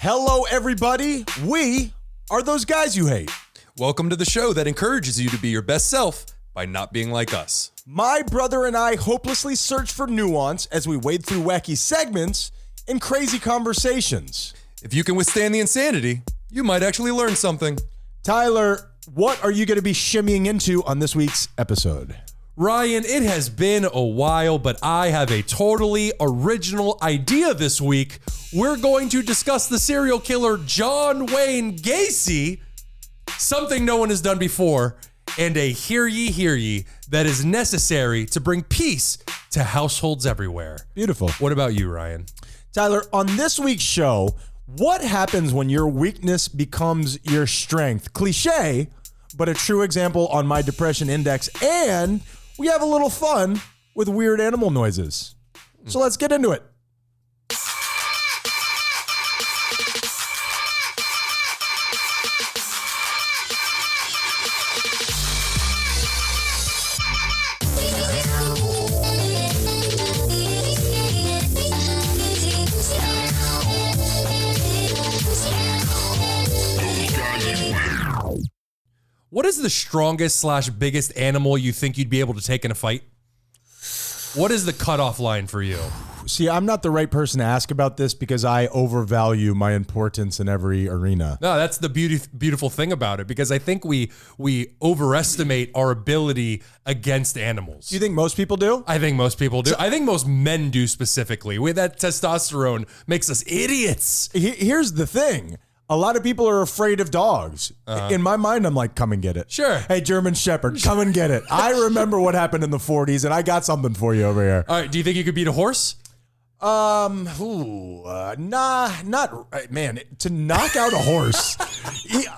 Hello, everybody. We are those guys you hate. Welcome to the show that encourages you to be your best self by not being like us. My brother and I hopelessly search for nuance as we wade through wacky segments and crazy conversations. If you can withstand the insanity, you might actually learn something. Tyler, what are you going to be shimmying into on this week's episode? Ryan, it has been a while, but I have a totally original idea this week. We're going to discuss the serial killer John Wayne Gacy, something no one has done before, and a hear ye that is necessary to bring peace to households everywhere. Beautiful. What about you, Ryan? Tyler, on this week's show, what happens when your weakness becomes your strength? Cliche, but a true example on my depression index, and we have a little fun with weird animal noises. So let's get into it. What is the strongest / biggest animal you think you'd be able to take in a fight? What is the cutoff line for you? See, I'm not the right person to ask about this because I overvalue my importance in every arena. No, that's the beautiful thing about it, because I think we overestimate our ability against animals. Do you think most people do? I think most people do. I think most men do specifically. With that testosterone makes us idiots. Here's the thing. A lot of people are afraid of dogs. In my mind, I'm like, come and get it. Sure. Hey, German Shepherd, come and get it. I remember what happened in the 40s, and I got something for you over here. All right. Do you think you could beat a horse? Not, man, to knock out a horse,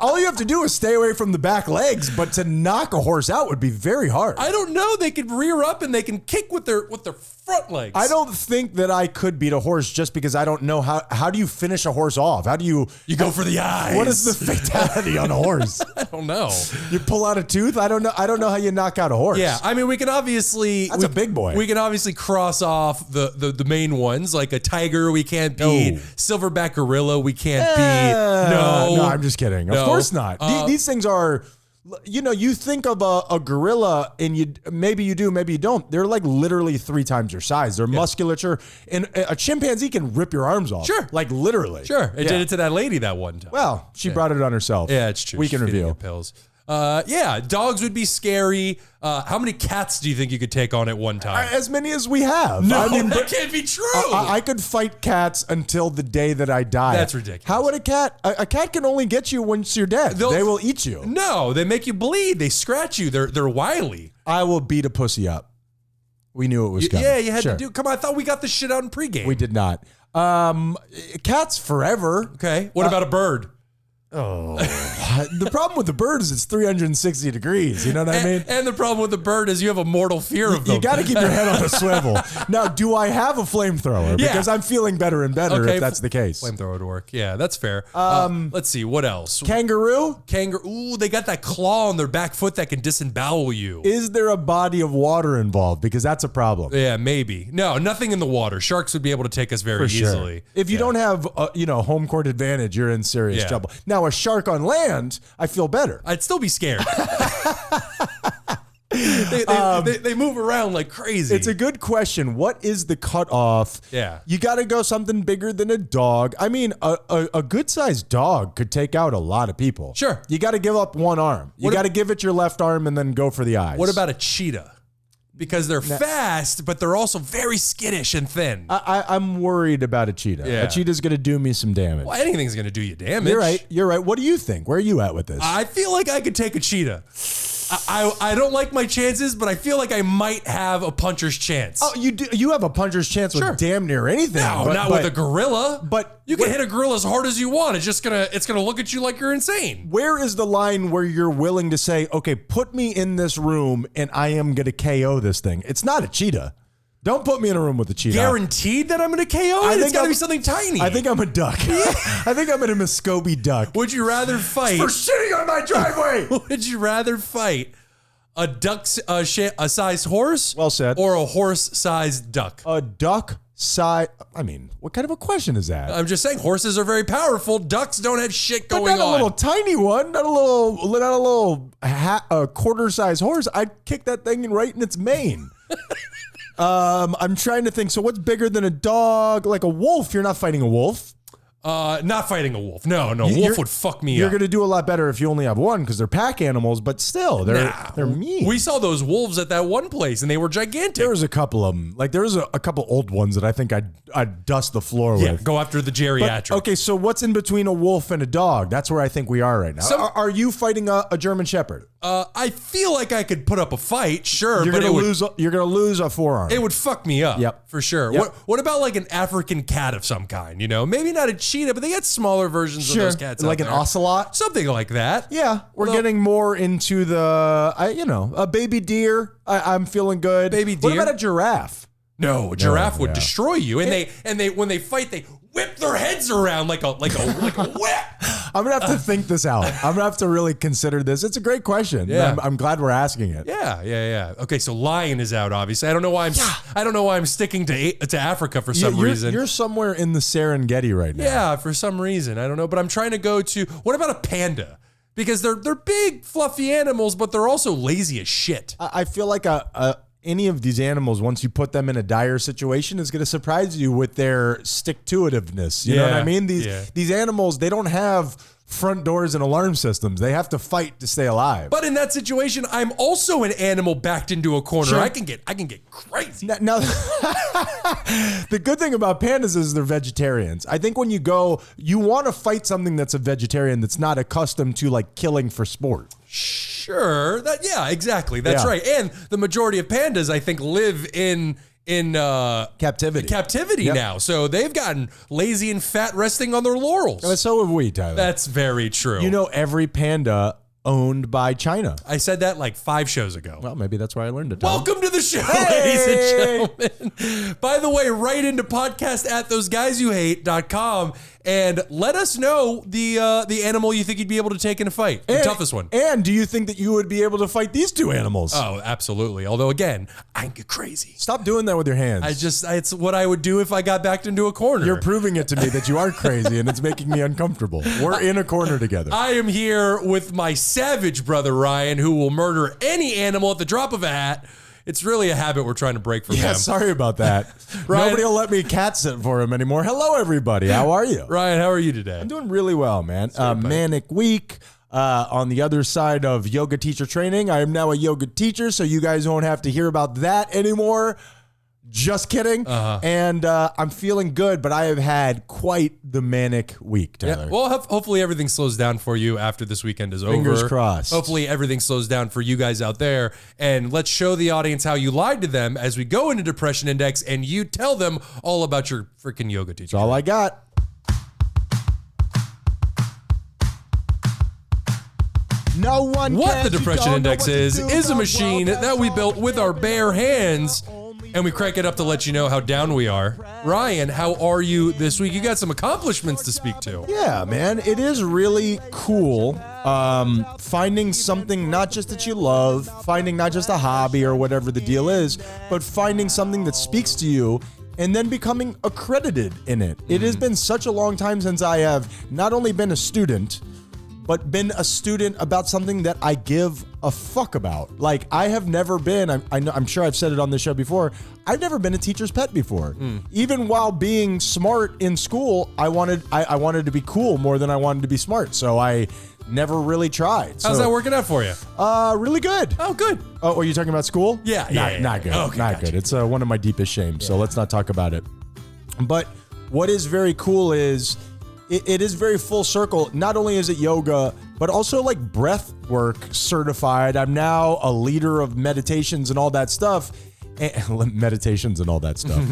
all you have to do is stay away from the back legs, but to knock a horse out would be very hard. I don't know. They can rear up and they can kick with their front legs. I don't think that I could beat a horse just because I don't know how do you finish a horse off? How do you go for the eyes? What is the fatality on a horse? I don't know. You pull out a tooth? I don't know how you knock out a horse. Yeah, I mean, we can obviously... That's a big boy. We can obviously cross off the main ones, like a tiger we can't beat, silverback gorilla we can't beat. No, I'm just kidding. Of course not. These things are... You know, you think of a gorilla and maybe you do, maybe you don't. They're like literally 3 times your size. Their musculature, and a chimpanzee can rip your arms off. Sure. Like literally. Sure. It did it to that lady that one time. Well, she brought it on herself. Yeah, it's true. We can reveal. Pills. Yeah, dogs would be scary. How many cats do you think you could take on at one time? As many as we have. No, that can't be true. I could fight cats until the day that I die. That's ridiculous. How would a cat? A cat can only get you once you're dead. They will eat you. No, they make you bleed. They scratch you. They're wily. I will beat a pussy up. We knew it was coming. Yeah, you had to do. Come on, I thought we got this shit out in pregame. We did not. Cats forever. Okay. What about a bird? Oh, the problem with the bird is it's 360 degrees. You know what I mean? And the problem with the bird is you have a mortal fear of them. You got to keep your head on a swivel. Now, do I have a flamethrower? Yeah. Because I'm feeling better and better if that's the case. Flamethrower would work. Yeah, that's fair. Let's see. What else? Kangaroo? Ooh, they got that claw on their back foot that can disembowel you. Is there a body of water involved? Because that's a problem. Yeah, maybe. No, nothing in the water. Sharks would be able to take us very easily. If you don't have, home court advantage, you're in serious trouble. Now, a shark on land, I feel better. I'd still be scared. They move around like crazy. It's a good question. What is the cutoff? Yeah. You got to go something bigger than a dog. I mean, a good-sized dog could take out a lot of people. Sure. You got to give up one arm. You got to give it your left arm and then go for the eyes. What about a cheetah? Because they're fast, but they're also very skittish and thin. I'm worried about a cheetah. Yeah. A cheetah's going to do me some damage. Well, anything's going to do you damage. You're right. What do you think? Where are you at with this? I feel like I could take a cheetah. I don't like my chances, but I feel like I might have a puncher's chance. Oh, you do? You have a puncher's chance with damn near anything. No, not with a gorilla. But you can hit a gorilla as hard as you want. It's gonna look at you like you're insane. Where is the line where you're willing to say, okay, put me in this room and I am gonna KO this thing? It's not a cheetah. Don't put me in a room with a cheetah. Guaranteed that I'm going to KO it? It's got to be something tiny. I think I'm a duck. I think I'm in a Muscovy duck. Would you rather fight? For shitting on my driveway. Would you rather fight a duck-sized horse? Well said. Or a horse-sized duck? A duck size. I mean, what kind of a question is that? I'm just saying horses are very powerful. Ducks don't have shit But going not a on. little tiny one, not a little quarter size horse. I'd kick that thing right in its mane. I'm trying to think. So what's bigger than a dog? Like a wolf? You're not fighting a wolf. Not fighting a wolf. No, wolf would fuck me You're up. going to do a lot better if you only have one because they're pack animals, but still, they're mean. We saw those wolves at that one place, and they were gigantic. There was a couple of them. Like there was a couple old ones that I think I'd dust the floor Yeah, with. go after the geriatric. But, okay, so what's in between a wolf and a dog? That's where I think we are right now. Are you fighting a German Shepherd? I feel like I could put up a fight, sure, You're but gonna lose. You're gonna lose a forearm. it would fuck me up. Yep. For sure. Yep. What about like an African cat of some kind? You know, maybe not a cheetah, but they got smaller versions of those cats. like out an there. ocelot. Something like that. Yeah, we're Well- getting more into a baby deer. I'm feeling good. Baby What deer? about a giraffe? No, a giraffe would yeah. destroy you. And they when they fight, they whip their heads around like a whip. I'm gonna have to think this out. I'm gonna have to really consider this. It's a great question. Yeah. I'm glad we're asking it. Yeah. Okay, so lion is out. Obviously, I don't know why I'm sticking to Africa for some reason. You're somewhere in the Serengeti right now. Yeah, for some reason. I don't know. But I'm trying to go to, what about a panda? Because they're big, fluffy animals, but they're also lazy as shit. I feel like any of these animals, once you put them in a dire situation, is going to surprise you with their stick-to-itiveness. You know what I mean? These animals, they don't have front doors and alarm systems. They have to fight to stay alive. But in that situation, I'm also an animal backed into a corner. Sure. I can get crazy. Now, the good thing about pandas is they're vegetarians. I think when you want to fight something that's a vegetarian that's not accustomed to like killing for sport. Sure. Exactly. That's Yeah. right. And the majority of pandas, I think, live in Captivity. Yep. now. So they've gotten lazy and fat resting on their laurels. And so have we, Tyler. That's very true. You know, every panda owned by China. I said that like 5 shows ago. Well, maybe that's where I learned it. Tyler. Welcome to the show, Hey! ladies and gentlemen. By the way, write into podcast@thoseguysyouhate.com and let us know the animal you think you'd be able to take in a fight. The toughest one. And do you think that you would be able to fight these two animals? Oh, absolutely. Although, again, I can get crazy. Stop doing that with your hands. It's what I would do if I got backed into a corner. You're proving it to me that you are crazy, and it's making me uncomfortable. We're in a corner together. I am here with my savage brother, Ryan, who will murder any animal at the drop of a hat. It's really a habit we're trying to break from Yeah, him. sorry about that. Ryan- Nobody will let me cat sit for him anymore. Hello, everybody. How are you? Ryan, how are you today? I'm doing really well, man. Manic week. On the other side of yoga teacher training, I am now a yoga teacher, so you guys won't have to hear about that anymore. Just kidding. And I'm feeling good, but I have had quite the manic week, Tyler. Yeah, well, hopefully everything slows down for you after this weekend is over. Fingers crossed. Hopefully everything slows down for you guys out there. And let's show the audience how you lied to them as we go into Depression Index and you tell them all about your freaking yoga teacher. That's all I got. No one What cares. the You Depression don't know Index what to is do. a The machine world that we has built with our always bare been hands. the only And we crank it up to let you know how down we are. Ryan, how are you this week? You got some accomplishments to speak to. Yeah, man, it is really cool finding something not just that you love, finding not just a hobby or whatever the deal is, but finding something that speaks to you and then becoming accredited in it. It has been such a long time since I have not only been a student, but been a student about something that I give a fuck about. Like, I have never been, I'm sure I've said it on this show before, I've never been a teacher's pet before. Even while being smart in school, I wanted to be cool more than I wanted to be smart. So I never really tried. How's that working out for you? Really good. Oh, good. Oh, are you talking about school? Yeah, Not good. Okay, not gotcha. good. It's one of my deepest shames, so let's not talk about it. But what is very cool is it is very full circle. Not only is it yoga, but also like breath work certified. I'm now a leader of meditations and all that stuff. Meditations and all that stuff.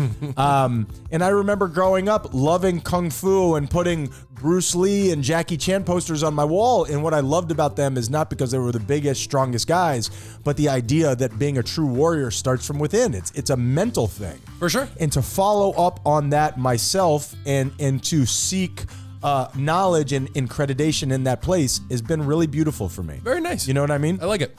And I remember growing up loving Kung Fu and putting Bruce Lee and Jackie Chan posters on my wall. And what I loved about them is not because they were the biggest, strongest guys, but the idea that being a true warrior starts from within. It's a mental thing. For sure. And to follow up on that myself and to seek knowledge and accreditation in that place has been really beautiful for me. Very nice. You know what I mean? I like it.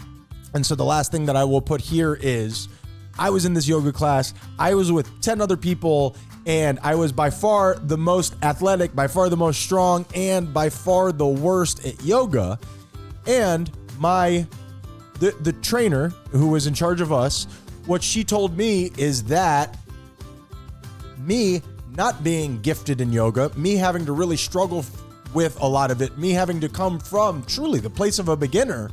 And so the last thing that I will put here is I was in this yoga class. I was with 10 other people, and I was by far the most athletic, by far the most strong, and by far the worst at yoga. And the trainer who was in charge of us, what she told me is that me not being gifted in yoga, me having to really struggle with a lot of it, me having to come from truly the place of a beginner,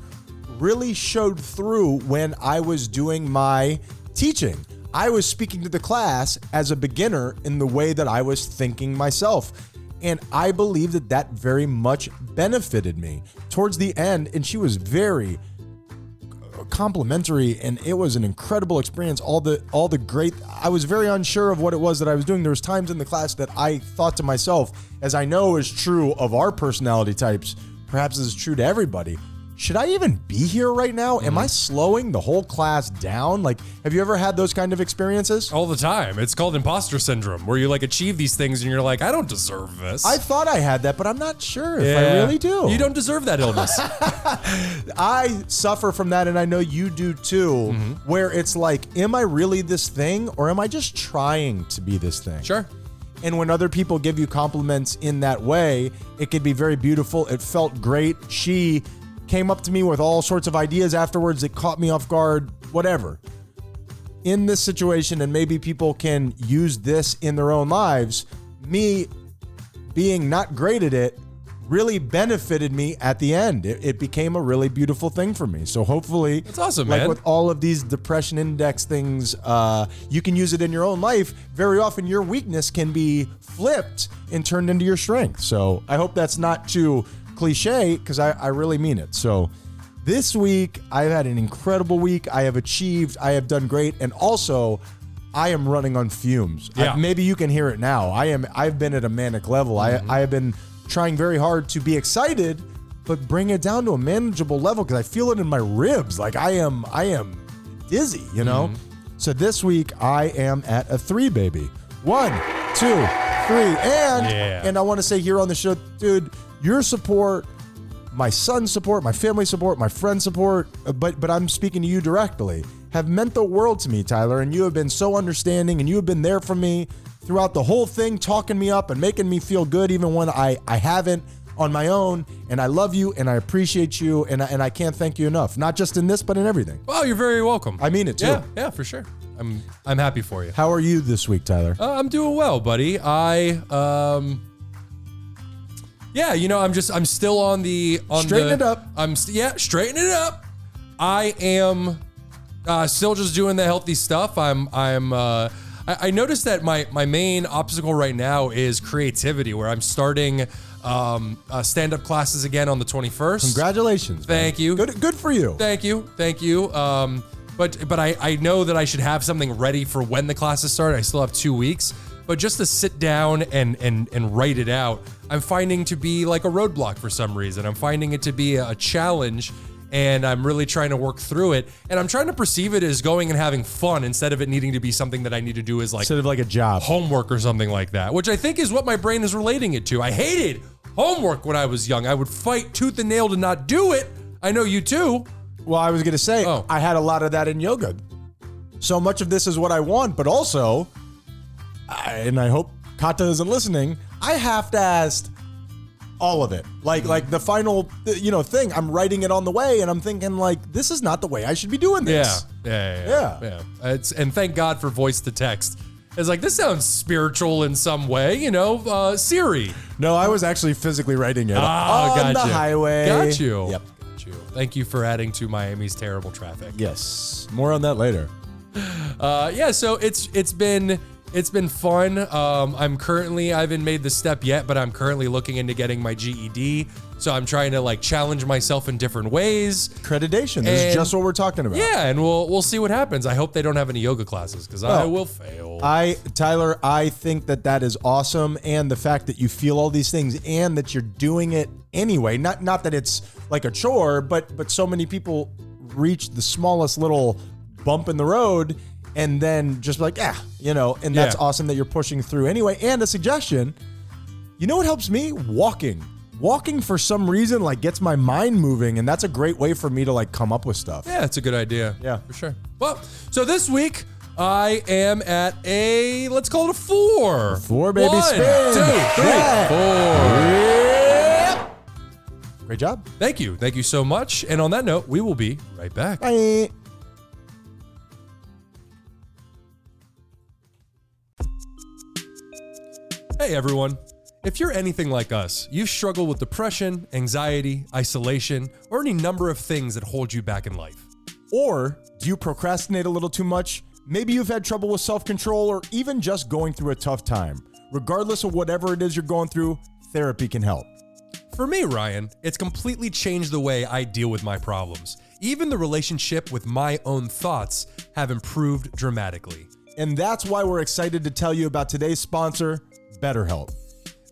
really showed through when I was doing my teaching. I was speaking to the class as a beginner in the way that I was thinking myself. And I believe that that very much benefited me towards the end. And she was very complimentary, and it was an incredible experience. All the great, I was very unsure of what it was that I was doing. There was times in the class that I thought to myself, as I know is true of our personality types, perhaps is true to everybody, should I even be here right now? Am I slowing the whole class down? Like, have you ever had those kind of experiences? All the time. It's called imposter syndrome, where you like achieve these things and you're like, I don't deserve this. I thought I had that, but I'm not sure if I really do. You don't deserve that illness. I suffer from that, and I know you do too, where it's like, am I really this thing, or am I just trying to be this thing? Sure. And when other people give you compliments in that way, it can be very beautiful. It felt great. She came up to me with all sorts of ideas afterwards that caught me off guard, whatever. In this situation, and maybe people can use this in their own lives, me being not great at it really benefited me at the end. It became a really beautiful thing for me. So hopefully, that's awesome, like man. with all of these depression index things, you can use it in your own life. Very often your weakness can be flipped and turned into your strength. So I hope that's not too cliche, because I really mean it. So this week, I've had an incredible week. I have achieved, I have done great. And also, I am running on fumes. Yeah. Maybe you can hear it now. I've been at a manic level. I have been trying very hard to be excited, but bring it down to a manageable level, because I feel it in my ribs. Like I am dizzy, you know? So this week, I am at a 3, baby. 1, 2, 3. And I want to say here on the show, dude, your support, my son's support, my family support, my friend's support, but I'm speaking to you directly, have meant the world to me, Tyler, and you have been so understanding, and you have been there for me throughout the whole thing, talking me up and making me feel good even when I haven't on my own. And I love you, and I appreciate you, and I can't thank you enough, not just in this, but in everything. Well, you're very welcome. I mean it too. Yeah, for sure. I'm happy for you. How are you this week, Tyler? I'm doing well, buddy. Yeah, you know, I'm still on Straighten it up. Straighten it up. I am still just doing the healthy stuff. I noticed that my main obstacle right now is creativity, where I'm starting stand-up classes again on the 21st. Congratulations. Thank you. Good for you. Thank you. But I know that I should have something ready for when the classes start. I still have 2 weeks. But just to sit down and write it out, I'm finding to be like a roadblock for some reason. I'm finding it to be a challenge, and I'm really trying to work through it. And I'm trying to perceive it as going and having fun instead of it needing to be something that I need to do as like instead of like a job, homework or something like that, which I think is what my brain is relating it to. I hated homework when I was young. I would fight tooth and nail to not do it. I know you too. Well, I was going to say, I had a lot of that in yoga. So much of this is what I want, but also, and I hope Kata isn't listening, I half-assed all of it. Like the final, thing, I'm writing it on the way, and I'm thinking like, this is not the way I should be doing this. Yeah. And thank God for voice to text. It's like, this sounds spiritual in some way, Siri. No, I was actually physically writing it on the highway. Got you. Yep. Thank you for adding to Miami's terrible traffic. Yes. More on that later. So it's been fun. I haven't made the step yet, but I'm currently looking into getting my GED. So I'm trying to like challenge myself in different ways. Accreditation. This is just what we're talking about. Yeah, and we'll see what happens. I hope they don't have any yoga classes, because I will fail. Tyler, I think that is awesome, and the fact that you feel all these things and that you're doing it anyway. Not that it's like a chore, but so many people reach the smallest little bump in the road and then just like, and that's awesome that you're pushing through anyway. And a suggestion, you know what helps me? Walking for some reason like gets my mind moving, and that's a great way for me to like come up with stuff. Yeah, it's a good idea. Yeah, for sure. Well, so this week I am at a, let's call it a 4. 4, baby. 1, 2, 3, 4. Yep. Great job. Thank you. Thank you so much. And on that note, we will be right back. Bye. Hey, everyone. If you're anything like us, you've struggled with depression, anxiety, isolation, or any number of things that hold you back in life. Or do you procrastinate a little too much? Maybe you've had trouble with self-control or even just going through a tough time. Regardless of whatever it is you're going through, therapy can help. For me, Ryan, it's completely changed the way I deal with my problems. Even the relationship with my own thoughts have improved dramatically. And that's why we're excited to tell you about today's sponsor, BetterHelp.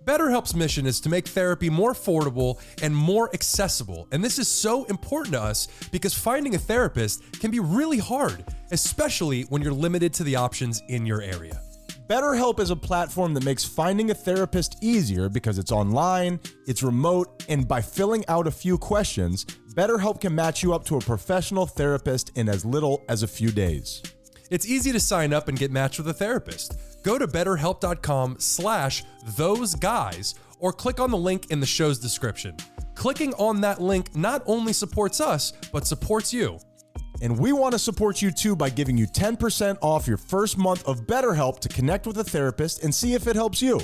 BetterHelp's mission is to make therapy more affordable and more accessible. And this is so important to us because finding a therapist can be really hard, especially when you're limited to the options in your area. BetterHelp is a platform that makes finding a therapist easier because it's online, it's remote, and by filling out a few questions, BetterHelp can match you up to a professional therapist in as little as a few days. It's easy to sign up and get matched with a therapist. Go to betterhelp.com/thoseguys or click on the link in the show's description. Clicking on that link not only supports us, but supports you. And we want to support you too by giving you 10% off your first month of BetterHelp to connect with a therapist and see if it helps you.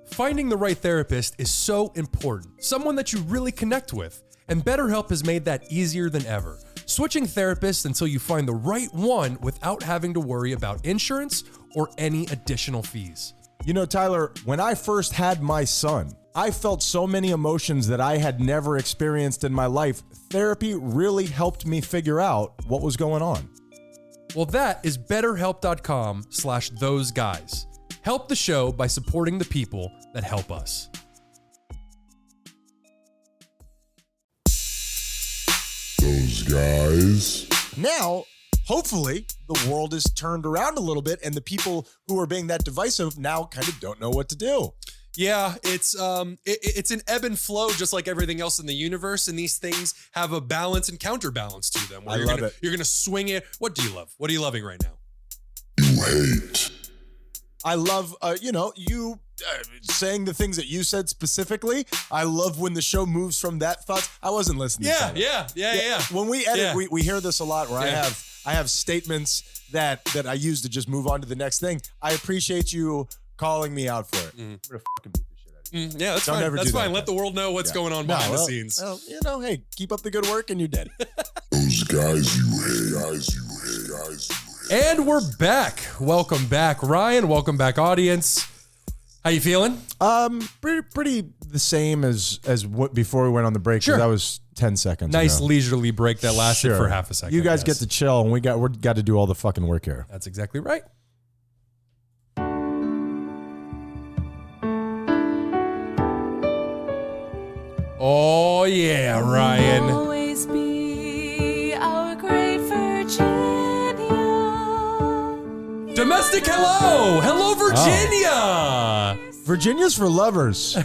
Finding the right therapist is so important, someone that you really connect with, and BetterHelp has made that easier than ever. Switching therapists until you find the right one without having to worry about insurance or any additional fees. You know, Tyler, when I first had my son, I felt so many emotions that I had never experienced in my life. Therapy really helped me figure out what was going on. Well, that is betterhelp.com/thoseguys. Help the show by supporting the people that help us. Those guys. Now, hopefully, the world is turned around a little bit and the people who are being that divisive now kind of don't know what to do. Yeah, it's an ebb and flow, just like everything else in the universe, and these things have a balance and counterbalance to them. I love it. You're gonna swing it. What do you love? What are you loving right now? You hate. I love, you saying the things that you said specifically. I love when the show moves from that thought. I wasn't listening. to that. Yeah. When we edit, Yeah. we hear this a lot where Yeah. I have statements that I use to just move on to the next thing. I appreciate you calling me out for it. I'm gonna fucking beat the shit out of you. Yeah, that's Don't fine. ever That's do that fine. again. Let the world know what's going on behind the scenes. Well, hey, keep up the good work and you're dead. Those guys you hate. Guys you hate. Guys you hate. And we're back. Welcome back, Ryan. Welcome back, audience. How you feeling? Pretty the same as what before we went on the break. 'Cause Sure. That was 10 seconds. Nice ago. leisurely break that lasted Sure. for half a second. You guys I get guess. to chill, and we got to do all the fucking work here. That's exactly right. Oh yeah, Ryan. Always be our great Virginia. Domestic hello. Hello, Virginia. Virginia's for lovers.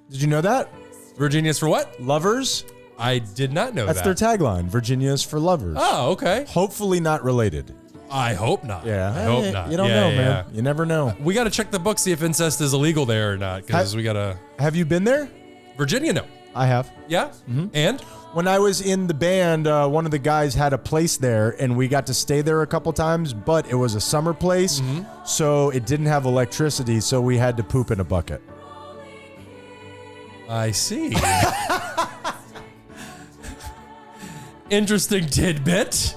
Did you know that? Virginia's for what? Lovers? I did not know That's that. their tagline. Virginia's for lovers. Oh, okay. Hopefully not related. I hope not. Yeah. I hope not. You don't Yeah, know, yeah, man. yeah. You never know. We got to check the book, see if incest is illegal there or not, because we got to. Have you been there? Virginia, no. I have. Yeah? And? When I was in the band, one of the guys had a place there, and we got to stay there a couple times, but it was a summer place, so it didn't have electricity, so we had to poop in a bucket. I see. Interesting tidbit.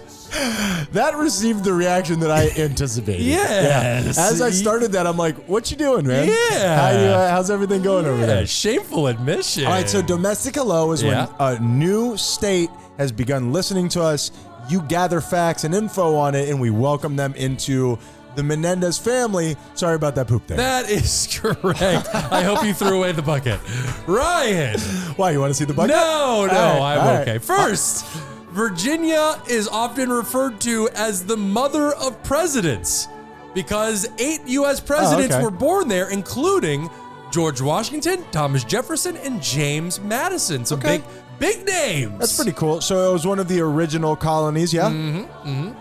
That received the reaction that I anticipated. Yes. Yeah. As I started that, I'm like, what you doing, man? Yeah. How's everything going over Yeah, there? shameful admission. All right, so domestic hello is Yeah. when a new state has begun listening to us. You gather facts and info on it, and we welcome them into the Menendez family. Sorry about that poop there. That is correct. I hope you threw away the bucket. Ryan. Why, you want to see the bucket? No, All right, I'm all right. okay. First, Virginia is often referred to as the mother of presidents because 8 U.S. presidents okay. were born there, including George Washington, Thomas Jefferson, and James Madison. Some Okay. big names. That's pretty cool. So it was one of the original colonies, yeah?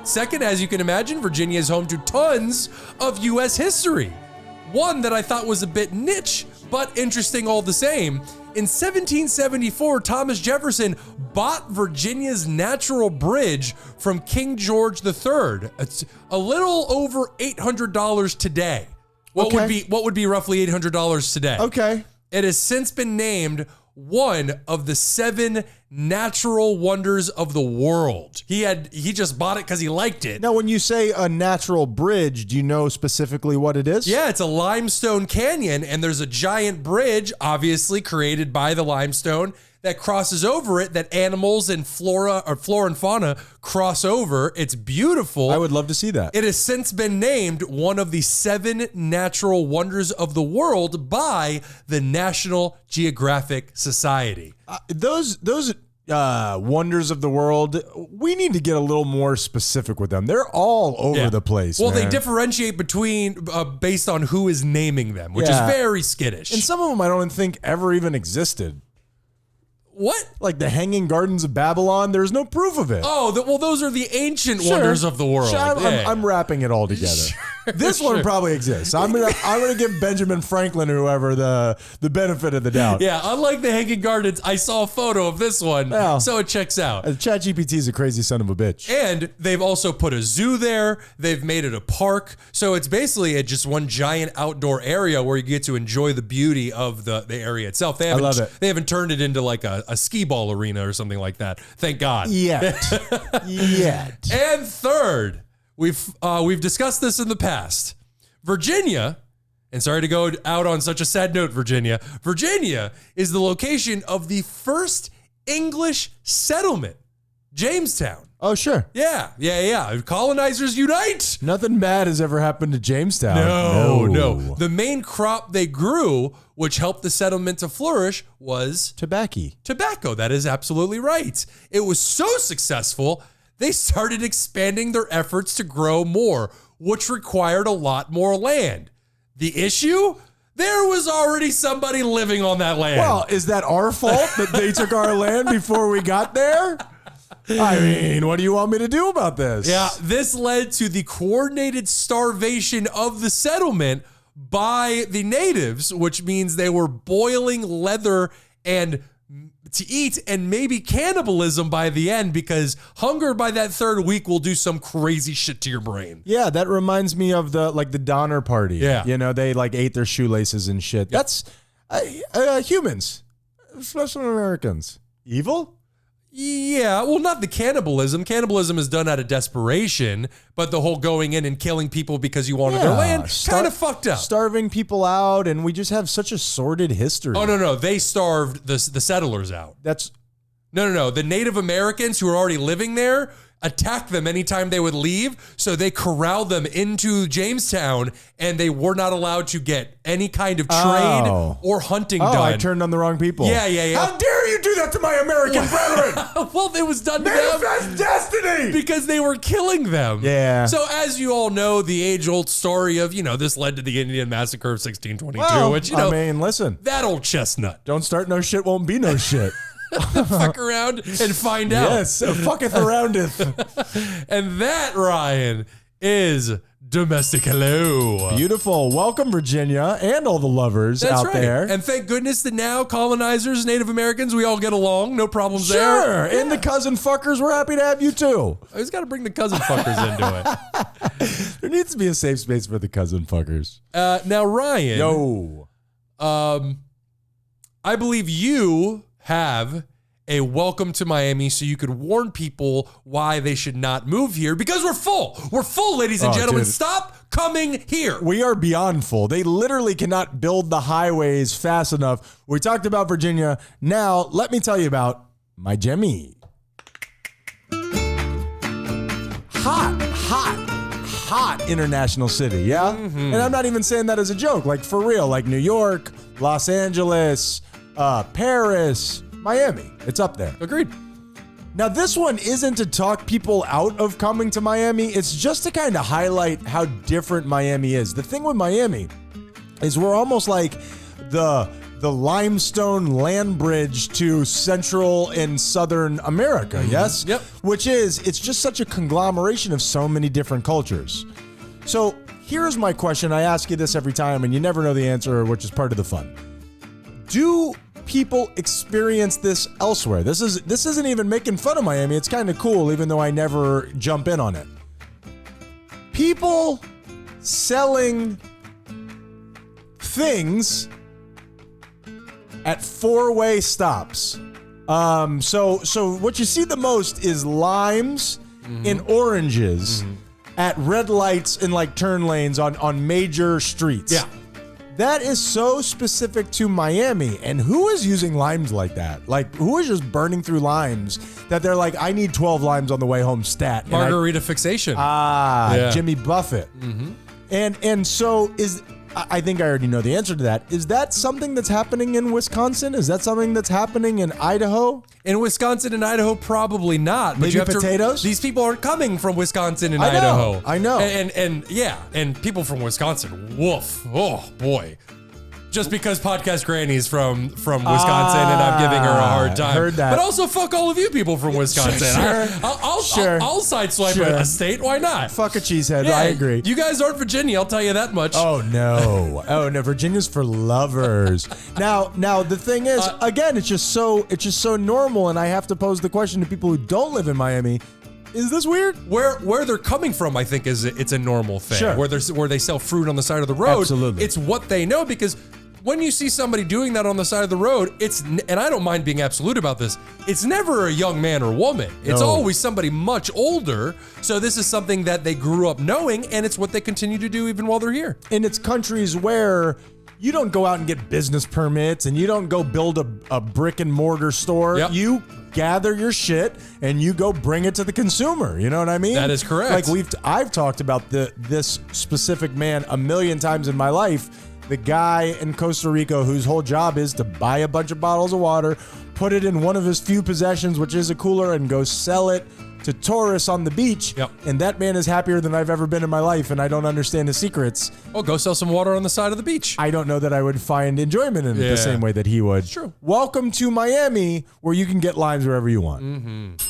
Second, as you can imagine, Virginia is home to tons of U.S. history. One that I thought was a bit niche, but interesting all the same. In 1774, Thomas Jefferson bought Virginia's Natural Bridge from King George III. It's a little over $800 today. What would be roughly $800 today? Okay. It has since been named one of the 7 natural wonders of the world. He just bought it because he liked it. Now, when you say a natural bridge, do you know specifically what it is? Yeah, it's a limestone canyon, and there's a giant bridge, obviously created by the limestone, that crosses over it, that animals and flora and fauna cross over. It's beautiful. I would love to see that. It has since been named one of the 7 natural wonders of the world by the National Geographic Society. Those wonders of the world, we need to get a little more specific with them. They're all over the place. Well, man. they differentiate between based on who is naming them, which is very skittish. And some of them I don't think ever even existed. What? Like the Hanging Gardens of Babylon, there's no proof of it. Oh, well, those are the ancient wonders of the world. Sure, Yeah. I'm wrapping it all together. This one probably exists. I'm gonna give Benjamin Franklin or whoever the benefit of the doubt. Yeah, unlike the Hanging Gardens, I saw a photo of this one, Yeah. so it checks out. ChatGPT is a crazy son of a bitch. And they've also put a zoo there. They've made it a park. So it's basically just one giant outdoor area where you get to enjoy the beauty of the area itself. They haven't, love it. They haven't turned it into like a skee ball arena or something like that. Thank God. Yet. And third, we've discussed this in the past. Virginia, and sorry to go out on such a sad note, Virginia is the location of the first English settlement, Jamestown. Oh, sure. Yeah. Colonizers unite. Nothing bad has ever happened to Jamestown. No. The main crop they grew, which helped the settlement to flourish, was tobacco. That is absolutely right. It was so successful, they started expanding their efforts to grow more, which required a lot more land. The issue? There was already somebody living on that land. Well, is that our fault that they took our land before we got there? I mean, what do you want me to do about this? Yeah, this led to the coordinated starvation of the settlement by the natives, which means they were boiling leather and to eat, and maybe cannibalism by the end, because hunger by that third week will do some crazy shit to your brain. Yeah, that reminds me of the Donner Party. Yeah. You know, they ate their shoelaces and shit. That's humans, especially Americans. Evil? Yeah, well, not the cannibalism. Cannibalism is done out of desperation, but the whole going in and killing people because you wanted their land, kind of fucked up. Starving people out, and we just have such a sordid history. Oh, no. They starved the settlers out. That's No. The Native Americans who were already living there attacked them anytime they would leave. So they corralled them into Jamestown, and they were not allowed to get any kind of trade or hunting done. I turned on the wrong people. Yeah. How dare you do that to my American brethren? Well, it was done to them Manifest destiny! because they were killing them. Yeah. So as you all know, the age-old story of, this led to the Indian Massacre of 1622, Well, which, I mean, listen, that old chestnut. don't start no shit, won't be no shit. Fuck around and find out. Yes, fucketh aroundeth. And that, Ryan, is Domestic Hello. Beautiful. Welcome, Virginia, and all the lovers That's out right. there. And thank goodness that now colonizers, Native Americans, we all get along. No problems Sure. there. And the cousin fuckers, we're happy to have you too. I just got to bring the cousin fuckers into it. There needs to be a safe space for the cousin fuckers. Now, Ryan. Yo. I believe you have a welcome to Miami so you could warn people why they should not move here, because we're full. We're full, ladies and gentlemen. Dude. Stop coming here. We are beyond full. They literally cannot build the highways fast enough. We talked about Virginia. Now, let me tell you about my Jemmy. Hot international city, yeah? And I'm not even saying that as a joke. Like, for real. Like New York, Los Angeles, Paris, Miami. It's up there. Agreed. Now, this one isn't to talk people out of coming to Miami. It's just to kind of highlight how different Miami is. The thing with Miami is we're almost like the limestone land bridge to Central and Southern America, yes? Yep. Which is, it's just such a conglomeration of so many different cultures. So here's my question. I ask you this every time, and you never know the answer, which is part of the fun. Do people experience this elsewhere? This isn't even making fun of Miami. It's kind of cool, even though I never jump in on it. People selling things at four-way stops. So what you see the most is limes and oranges at red lights in like turn lanes on major streets. Yeah. That is so specific to Miami. And who is using limes like that? Like, who is just burning through limes that they're like, I need 12 limes on the way home stat. And Margarita fixation. Yeah. Jimmy Buffett. And so I think I already know the answer to that. Is that something that's happening in Wisconsin? Is that something that's happening in Idaho? In Wisconsin and Idaho, probably not. But Maybe you have potatoes? These people aren't coming from Wisconsin and I know, Idaho. I know. And people from Wisconsin, woof. Oh boy. Just because Podcast Granny is from Wisconsin and I'm giving her a hard time. Heard that. But also fuck all of you people from Wisconsin. Sure. I'll sideswipe a state. Why not? Fuck a cheesehead. Yeah, I agree. You guys aren't Virginia, I'll tell you that much. Oh no. Virginia's for lovers. Now the thing is, again, it's just so normal, and I have to pose the question to people who don't live in Miami. Is this weird? Where they're coming from, I think it's a normal thing. Sure. Where they sell fruit on the side of the road. Absolutely. It's what they know, because when you see somebody doing that on the side of the road, and I don't mind being absolute about this, it's never a young man or woman. It's No. always somebody much older. So this is something that they grew up knowing, and it's what they continue to do even while they're here. And it's countries where you don't go out and get business permits, and you don't go build a brick and mortar store. Yep. You gather your shit and you go bring it to the consumer. You know what I mean? That is correct. Like I've talked about this specific man a million times in my life. The guy in Costa Rica whose whole job is to buy a bunch of bottles of water, put it in one of his few possessions, which is a cooler, and go sell it to tourists on the beach. Yep. And that man is happier than I've ever been in my life, and I don't understand his secrets. Oh, go sell some water on the side of the beach. I don't know that I would find enjoyment in it Yeah. the same way that he would. True. Welcome to Miami, where you can get limes wherever you want.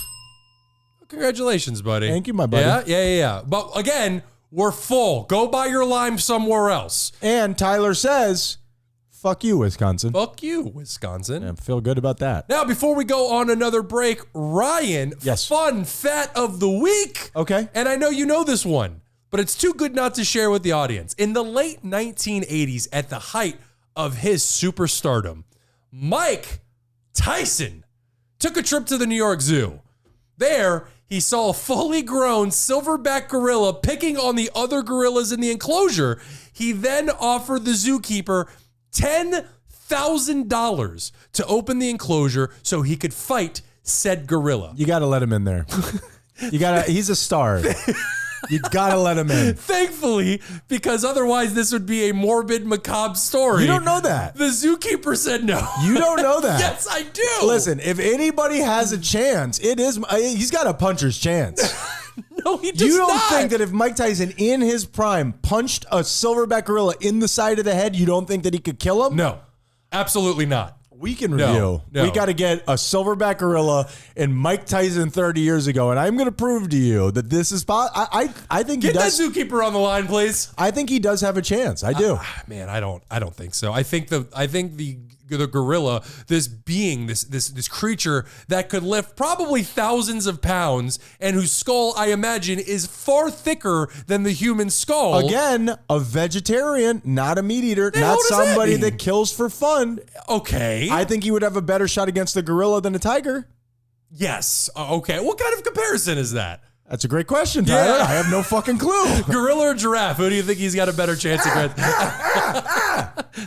Congratulations, buddy. Thank you, my buddy. Yeah. But again, we're full. Go buy your lime somewhere else. And Tyler says, fuck you, Wisconsin. Fuck you, Wisconsin. I feel good about that. Now, before we go on another break, Ryan, Yes. fun fat of the week. Okay. And I know you know this one, but it's too good not to share with the audience. In the late 1980s, at the height of his superstardom, Mike Tyson took a trip to the New York Zoo. There, he saw a fully grown silverback gorilla picking on the other gorillas in the enclosure. He then offered the zookeeper $10,000 to open the enclosure so he could fight said gorilla. You got to let him in there. He's a star. You got to let him in. Thankfully, because otherwise this would be a morbid, macabre story. You don't know that. The zookeeper said no. You don't know that. Yes, I do. Listen, if anybody has a chance, he's got a puncher's chance. No, he does You don't not. think that if Mike Tyson in his prime punched a silverback gorilla in the side of the head, you don't think that he could kill him? No, absolutely not. Weekend review. No. We got to get a silverback gorilla and Mike Tyson 30 years ago, and I'm going to prove to you that this is possible. I think Get he does. that zookeeper on the line, please. I think he does have a chance. I do. Man, I don't think so. I think the gorilla, this being, this creature that could lift probably thousands of pounds and whose skull, I imagine, is far thicker than the human skull. Again, a vegetarian, not a meat eater, hell not does that somebody mean? that kills for fun. Okay. I think he would have a better shot against the gorilla than a tiger. Yes. Okay. What kind of comparison is that? That's a great question, Tyler. Yeah. I have no fucking clue. Gorilla or giraffe? Who do you think he's got a better chance against?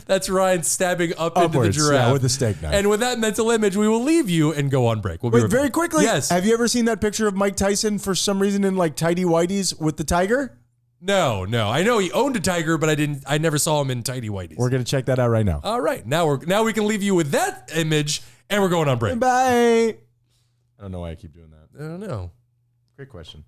That's Ryan stabbing up into the Upwards, giraffe yeah, with a steak knife. And with that mental image, we will leave you and go on break. We'll be Wait, right very back. quickly. Yes. Have you ever seen that picture of Mike Tyson for some reason in like tidy whities with the tiger? No. I know he owned a tiger, but I never saw him in tidy whities. We're gonna check that out right now. All right. Now we can leave you with that image, and we're going on break. Bye. I don't know why I keep doing that. I don't know. Great question.